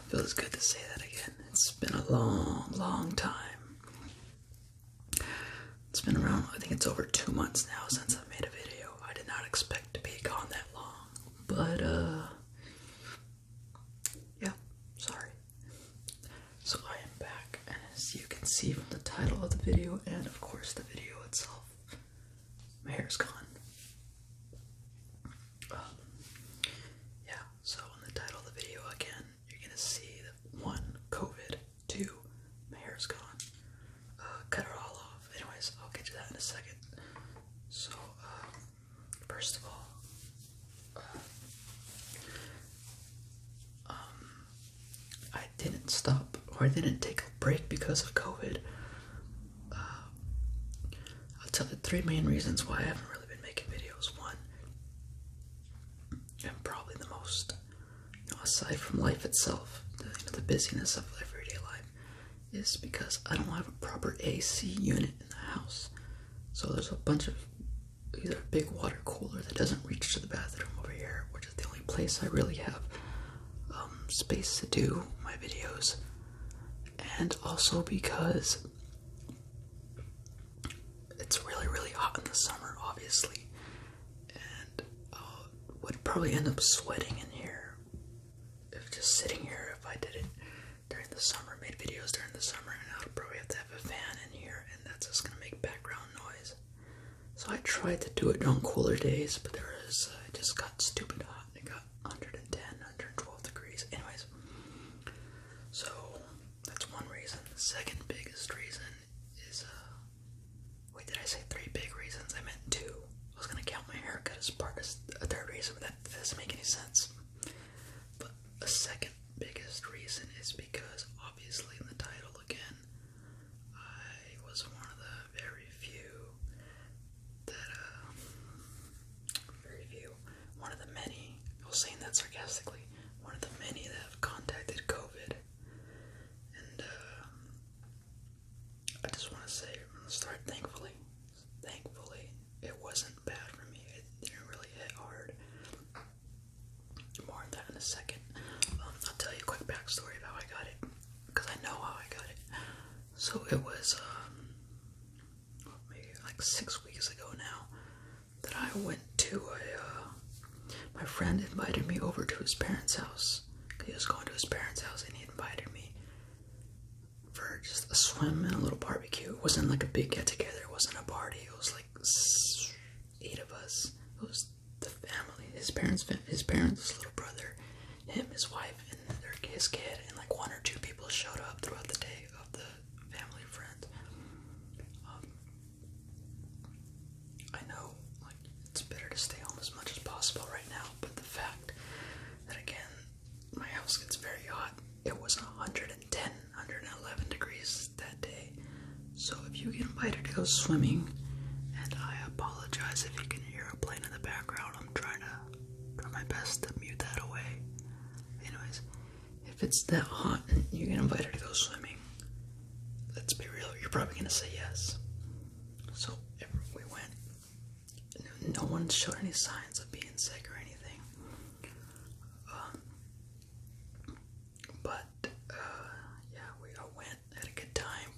Feels good to say that again. It's been a long, long time. It's been around, I think it's over 2 months now since I made a video. I did not expect to be gone that long. But, yeah, sorry. So I am back, and as you can see from the title of the video, and of course the video itself, my hair's gone. Yeah, so in the title of the video, again, you're gonna see that 1, COVID, 2, my hair's gone. Cut it all off. Anyways, I'll get to that in a second. So, first of all, I didn't stop, or I didn't take a break because of COVID. I'll tell you 3 main reasons why I haven't really been making videos. 1, and probably the most, aside from life itself, the busyness of everyday life, is because I don't have a proper AC unit in the house. So there's a bunch of either a big water cooler that doesn't reach to the bathroom over here, which is the only place I really have space to do my videos, and also because it's really, really hot in the summer, obviously, and would probably end up sweating in here if just sitting here if I did it during the summer, made videos during the summer, and I would probably have to have a fan in here, and that's just gonna make background noise. So I tried to do it on cooler days, but it just got stupid hot. It got 110, 112 degrees. Anyways, so that's one reason. The second biggest reason is, wait, did I say 3 big reasons? I meant 2. I was gonna count my haircut as part of a third reason, but that doesn't make any sense. But the second biggest reason is because, obviously, in the title again, I was one of the very few that, one of the many, I was saying that sarcastically, one of the many that have contacted COVID. And, I just want to say from the start, thankfully, it wasn't bad for me. It didn't really hit hard. More on that in a second. I'll tell you a quick backstory of how I got it, because I know how I got it. So it was maybe like 6 weeks ago now that I went to my friend invited me over to his parents' house. He was going to his parents' house, and he invited me for just a swim and a little barbecue. It wasn't like a big get-together. It wasn't a party. It was like 8 of us. It was the family, his parents, his little brother, him, his wife, and his kid, and like 1 or 2 people showed up throughout the day of the family friends. I know, like, it's better to stay home as much as possible right now, but the fact that, again, my house gets very hot. It was 110, 111 degrees that day. So if you get invited to go swimming, and I apologize if you can hear a plane in the background, I'm trying to try my best to mute that away. Anyways, if it's that hot and you get invited to go swimming, let's be real, you're probably gonna say yes. So we went. No one showed any signs of being sick or anything. But yeah, we all went, had a good time,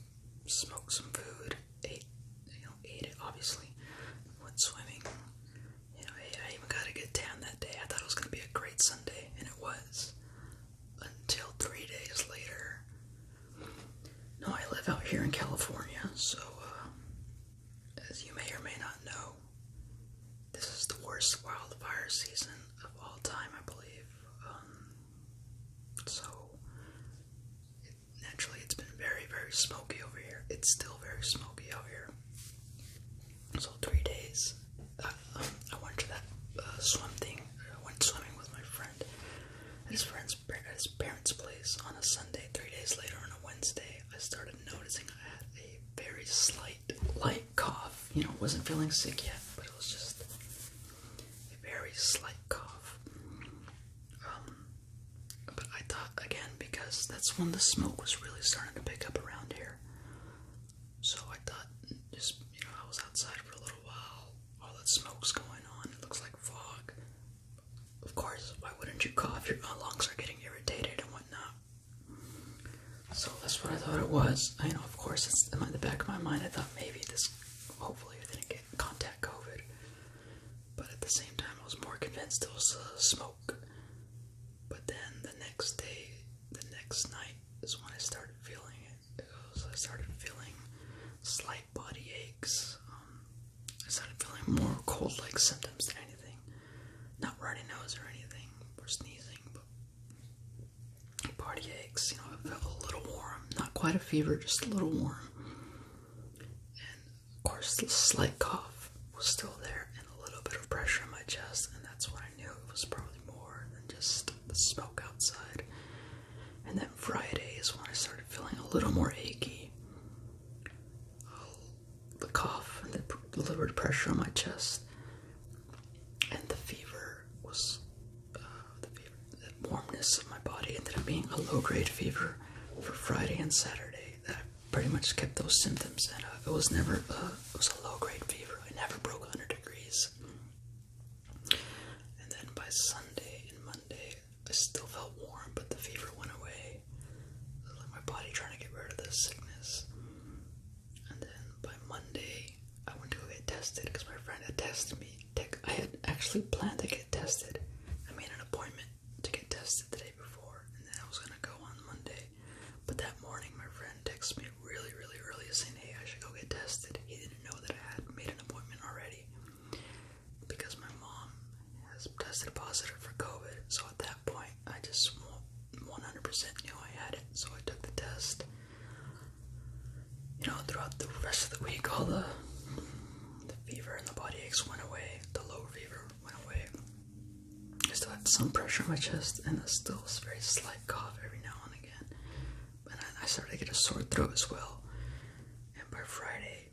smoked some food, ate it obviously, went swimming. I even got a good tan that day. I thought it was gonna be a great Sunday, and it was. Until 3 days later. No, I live out here in California, so as you may or may not know, this is the worst wildfire season of all time, I believe. So naturally, it's been very, very smoky over here. It's still very smoky out here. So 3 days, I went to that swim thing. I went swimming with my friend at his parents' place on a Sunday. 3 days later, on a Wednesday, I started noticing I had a very light cough. Wasn't feeling sick yet, but it was just a very slight cough. But I thought, again, because that's when the smoke was really starting to pick up around here. So I thought, just, I was outside for a little while, all that smoke's going on, it looks like fog. Of course, why wouldn't you cough? Your lungs are getting irritated and whatnot. what I thought it was. I know, of course, it's in the back of my mind. I thought maybe this, hopefully, I didn't get contact COVID. But at the same time, I was more convinced it was smoke. But then the next day, the next night is when I started feeling it. I started feeling slight body aches. I started feeling more cold-like symptoms than anything. Not runny nose or anything, or sneezing, but body aches. I felt a little warm. Not quite a fever, just a little warm. And of course, the slight cough was still there, and a little bit of pressure in my chest, and that's when I knew it was probably more than just the smoke outside. And then Friday is when I started feeling a little more achy. The cough and the delivered pressure on my chest, and the fever was the warmness of my body ended up being a low-grade fever for Friday and Saturday. That pretty much kept those symptoms, and it was never it was a low-grade fever. I never broke 100 degrees. And then by Sunday and Monday, I still felt warm, but the fever went away. It was like my body trying to get rid of the sickness. And then by Monday, I went to go get tested because my friend had tested me. I had actually planned to get tested. I made an appointment to get tested the day before, and then I was going to go on Monday. But that morning, my friend texted me really, really early saying, hey, I should go get tested. He didn't know that I had made an appointment already because my mom has tested positive for COVID. So at that point, I just 100% knew I had it, so I took the test. Throughout the rest of the week, all the fever and the body aches went away. The low fever went away. I still had some pressure on my chest, and still a very slight cough every now and again. But I started to get a sore throat as well. And by Friday,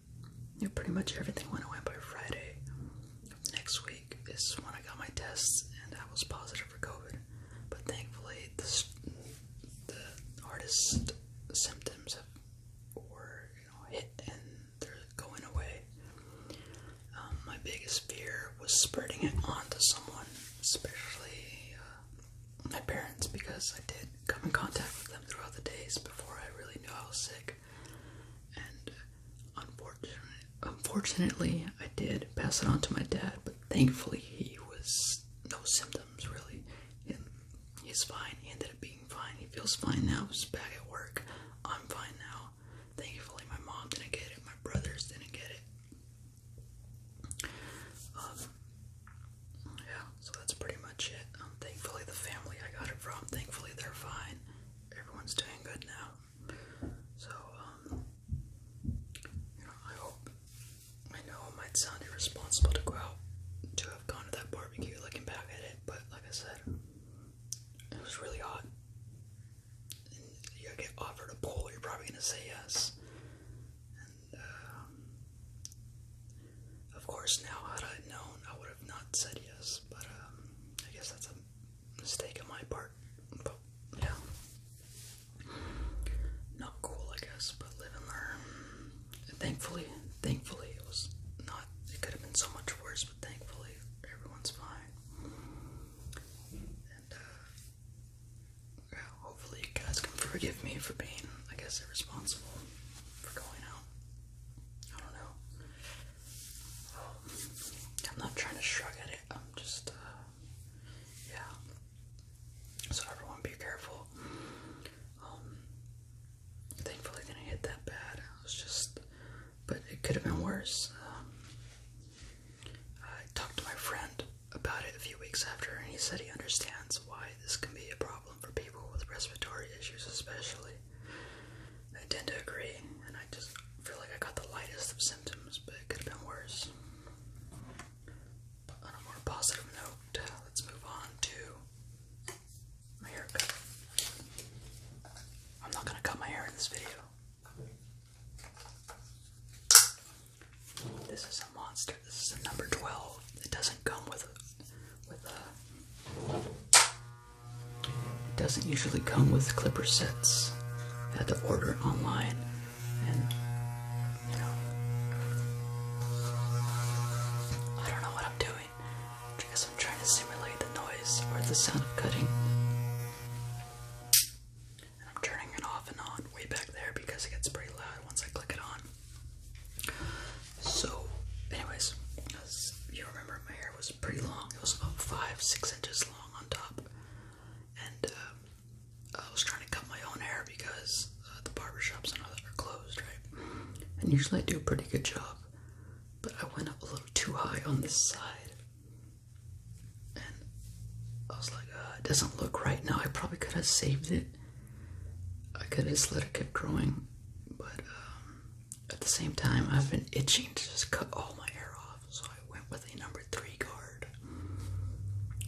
pretty much everything went away by Friday. Next week is when I got my tests, and I was positive for COVID. But thankfully, the hardest symptoms were hit, and they're going away. My biggest fear was spreading it onto someone, especially my parents, because I did come in contact with them throughout the days before I really knew I was sick. And unfortunately, I did pass it on to my dad, but thankfully he was no symptoms really. He's fine. He ended up being fine. He feels fine now. He's back at work. I'm fine now. Thankfully, my mom didn't get it. My brothers didn't get it. Yeah, so that's pretty much it. Thankfully, the family I got it from, thankfully they're fine. Everyone's doing good now. So, I know it might sound irresponsible to go out to have gone to that barbecue looking back at it, but like I said, it was really hot. And you get offered a bowl, you're probably going to say yes. And, of course, now, had I known, I would have not said yes, but, I guess that's a mistake on my part, but, yeah. Not cool, I guess, but live and learn. And thankfully, it was not, it could have been so much worse, but thankfully, everyone's fine. And, yeah, hopefully you guys can forgive me for being, I guess, irresponsible for going out. I don't know. I'm not trying to shrug at it. I'm just, yeah. So everyone be careful. Thankfully it didn't hit that bad. It was just, but it could have been worse. I talked to my friend about it a few weeks after, and he said he understands why this can be a problem for people with respiratory issues especially. I tend to agree, and I just feel like I got the lightest of symptoms, but it could have been worse. But on a more positive note, let's move on to my haircut. I'm not going to cut my hair in this video. This is a monster. This is a number 12. It doesn't come with it doesn't usually come with clipper sets. I had to order it online, and I don't know what I'm doing. I guess I'm trying to simulate the noise or the sound of cutting. And I'm turning it off and on way back there And usually I do a pretty good job, but I went up a little too high on this side. And I was like, it doesn't look right. Now, I probably could have saved it. I could have just let it keep growing, but at the same time, I've been itching to just cut all my hair off, so I went with a number 3 guard,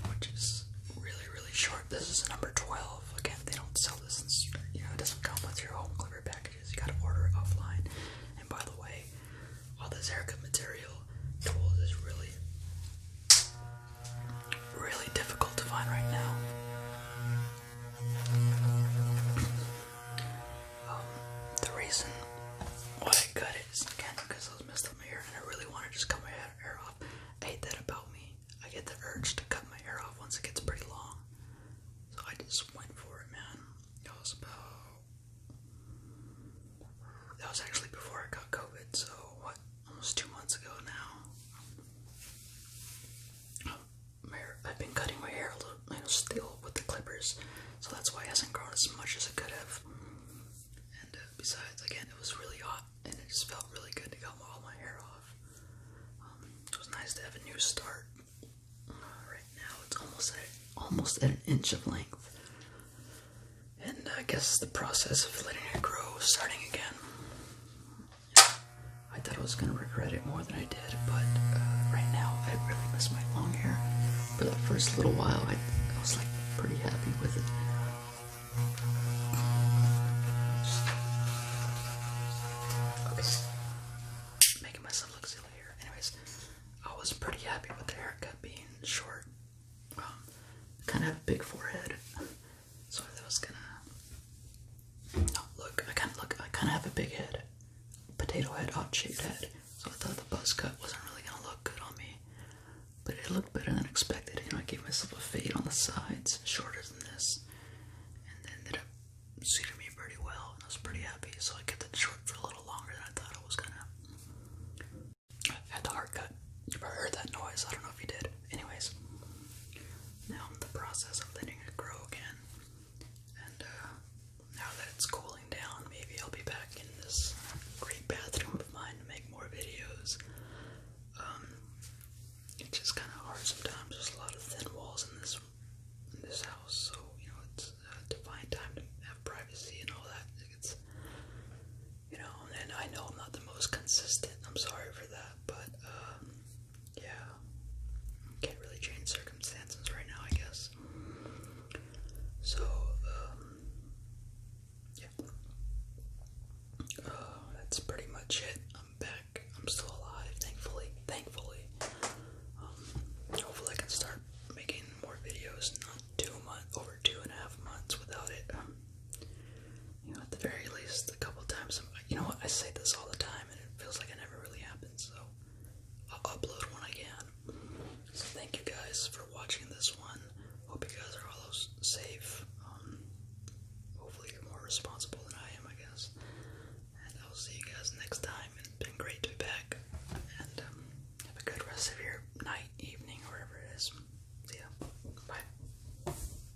which is really, really short. This is a number 12. Again, they don't sell this, it doesn't come with your home clipper packages. You gotta order it offline. And by the way, all this haircut material tools is really, really difficult to find right now. The reason why I cut it is, again, because I was messed up my hair and I really want to just cut my hair off. I hate that about me. I get the urge to cut my hair off once it gets pretty long. So I just went for it, man. That was actually before I got COVID, so what, almost 2 months ago now. I've been cutting my hair a little, still with the clippers, so that's why it hasn't grown as much as it could have. And besides, again, it was really hot, and it just felt really good to cut all my hair off. It was nice to have a new start. Right now, it's almost at an inch of length, and I guess the process of letting it grow is starting again. I thought I was gonna regret it more than I did, but right now, I really miss my long hair. For that first little while, I was like pretty happy with it.